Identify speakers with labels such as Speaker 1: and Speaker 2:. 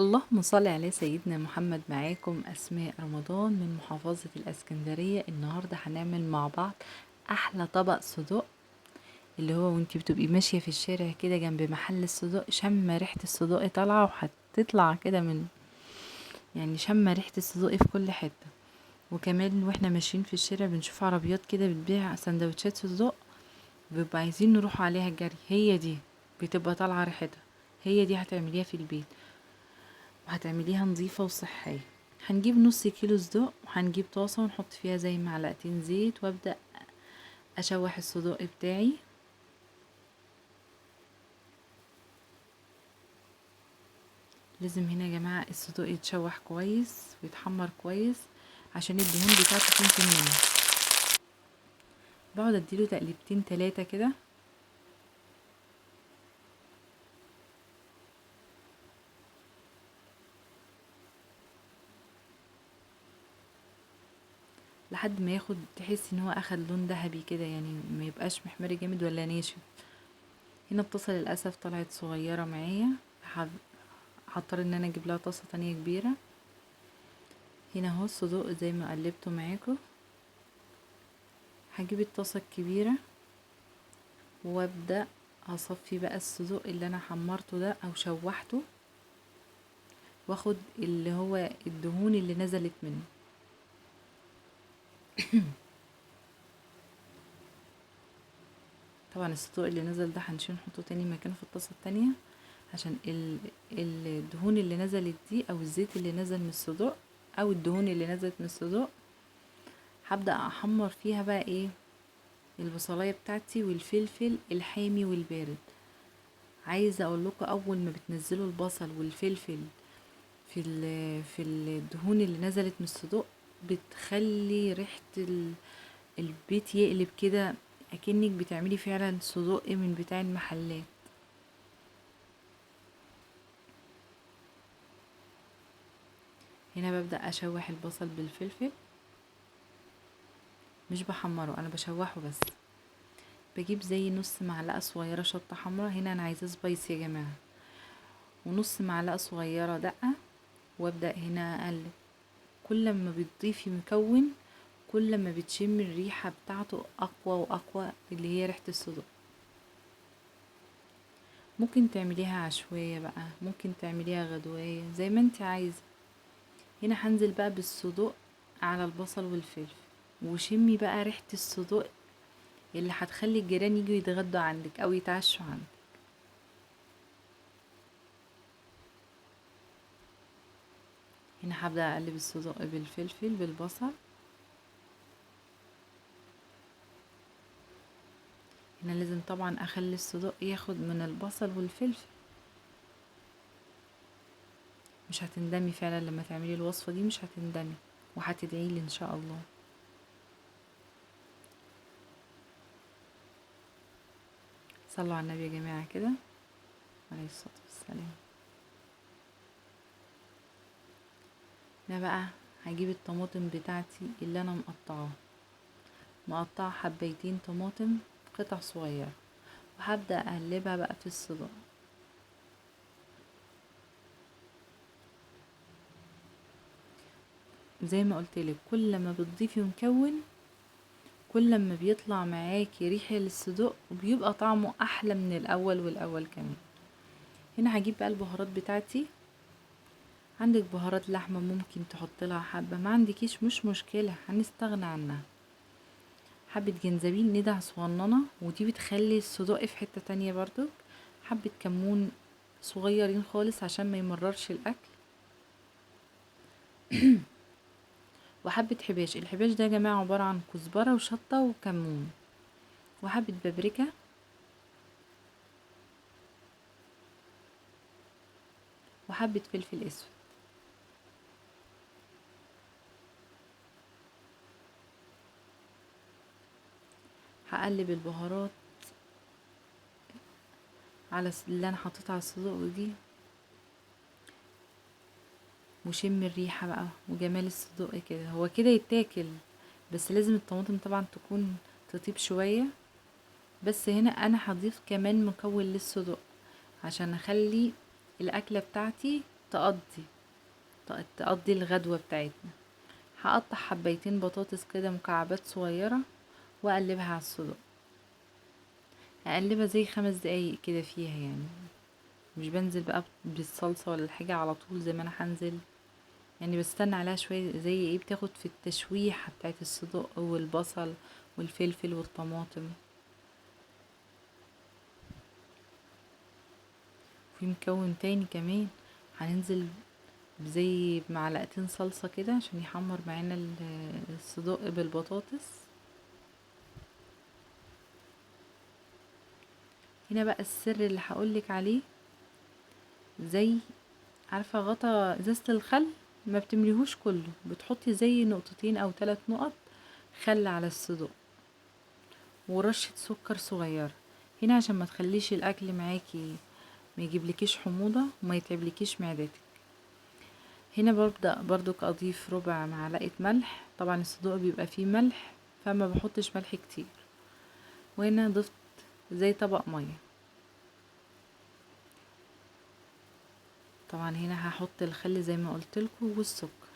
Speaker 1: اللهم صل على سيدنا محمد. معاكم أسماء رمضان من محافظة الإسكندرية. النهاردة هنعمل مع بعض أحلى طبق صدوق، اللي هو وانتي بتبقي ماشية في الشارع كده جنب محل الصدوق، شم ريحة الصدوق طالعة وهتطلع كده شم ريحة الصدوق في كل حتة. وكمان واحنا ماشيين في الشارع بنشوف عربيات كده بتبيع سندوتشات صدوق، بيبقى عايزين نروح عليها جري. هي دي بتبقى طالعة ريحتها، هي دي هتعمليها في البيت وهتعمليها نظيفة وصحية. هنجيب نص كيلو صدوق، وهنجيب طاسة ونحط فيها زي معلقتين زيت، وابدأ اشوح الصدوق بتاعي. لازم هنا يا جماعة الصدوق يتشوح كويس ويتحمر كويس عشان الدهون بتاعته تنزل منه. بقعد اديله تقليبتين 3 كده لحد ما ياخد، تحس ان هو اخد لون ذهبي كده، يعني ما يبقاش محمر جامد ولا ناشف. هنا الطاسة للأسف طلعت صغيرة معايا، هضطر ان انا اجيب لها طاسة تانية كبيرة. هنا اهو الصدوق زي ما قلبته معاكم. هجيب الطاسة الكبيرة وابدأ اصفي بقى الصدوق اللي انا حمرته ده او شوحته، واخد اللي هو الدهون اللي نزلت منه. طبعا الصدوق اللي نزل ده هنشيل نحطه تاني مكانه في الطاسة التانية، عشان الدهون اللي نزلت دي او الزيت اللي نزل من الصدوق او الدهون اللي نزلت من الصدوق، هبدأ احمر فيها بقى ايه، البصلاية بتاعتي والفلفل الحامي والبارد. عايزة اقول لكم، اول ما بتنزلوا البصل والفلفل في الدهون اللي نزلت من الصدوق، بتخلي ريحة البيت يقلب كده، اكنك بتعملي فعلا صدوق من بتاع المحلات. هنا ببدأ اشوح البصل بالفلفل، مش بحمره، انا بشوحه بس. بجيب زي نص معلقة صغيرة شطة حمرا، هنا انا عايزاه سبايسي يا جماعة، ونص معلقة صغيرة دقة. وابدأ هنا اقلب. كل ما بتضيفي مكون، كل ما بتشم الريحة بتاعته اقوى واقوى، اللي هي ريحة الصدوق. ممكن تعمليها عشوية بقى، ممكن تعمليها غدواية زي ما انت عايزة. هنا هنزل بقى بالصدوق على البصل والفلفل، وشمي بقى ريحة الصدوق اللي هتخلي الجيران يجوا يتغدوا عندك او يتعشوا عندك. هنا هبدأ اقلب الصدوق بالفلفل بالبصل. هنا لازم طبعا اخلي الصدوق ياخد من البصل والفلفل. مش هتندمي فعلا لما تعملي الوصفة دي، مش هتندمي وهتدعيلي ان شاء الله. صلوا على النبي يا جماعة كده عليه الصلاة والسلام. هنا بقى هجيب الطماطم بتاعتي اللي انا مقطعة حبيتين طماطم قطع صغيرة، وهبدأ اقلبها بقى في الصدوق. زي ما قلتلك، كل ما بتضيفي مكون، كل ما بيطلع معاكي ريحة للصدوق، وبيبقى طعمه احلى من الاول والاول كمان. هنا هجيب بقى البهارات بتاعتي. عندك بهارات لحمة ممكن تحط لها حبة، ما عندكيش مش مشكلة، هنستغنى عنها. حبة جنزبيل ندع صغننة، ودي بتخلي الصدوق في حتة تانية برضو. حبة كمون صغيرين خالص عشان ما يمررش الاكل. وحبة حباش. الحباش ده يا جماعة عبارة عن كزبرة وشطة وكمون، وحبة بابريكا، وحبة فلفل اسود. هقلب البهارات على اللي انا حطيتها على الصدوق دي، وشم الريحة بقى وجمال الصدوق كده. هو كده يتاكل، بس لازم الطماطم طبعا تكون تطيب شوية. بس هنا انا هضيف كمان مكون للصدوق عشان اخلي الاكلة بتاعتي تقضي تقضي الغدوة بتاعتنا. هقطع حبيتين بطاطس كده مكعبات صغيرة واقلبها على الصدوق، اقلبها زي 5 دقايق كده فيها يعني، مش بنزل بقى بالصلصة ولا الحاجة على طول زي ما انا هنزل يعني، بستنى عليها شوية زي ايه، بتاخد في التشويحة بتاعت الصدوق والبصل والفلفل والطماطم. في مكون تاني كمان هننزل زي بمعلقتين صلصة كده عشان يحمر معانا الصدوق بالبطاطس. هنا بقى السر اللي هقولك عليه، زي عارفة غطا ازازة الخل، ما بتمليهوش كله، بتحطي زي نقطتين او 3 نقط خل على الصدوق ورشة سكر صغيرة، هنا عشان ما تخليش الاكل معاكي ما يجيبلكيش حموضة وما يتعبلكيش معدتك. هنا ببدأ برضك اضيف ربع معلقة ملح، طبعا الصدوق بيبقى فيه ملح فما بحطش ملح كتير. وهنا ضفت زي طبق مية، طبعا هنا هحط الخل زي ما قلتلكوا والسكر.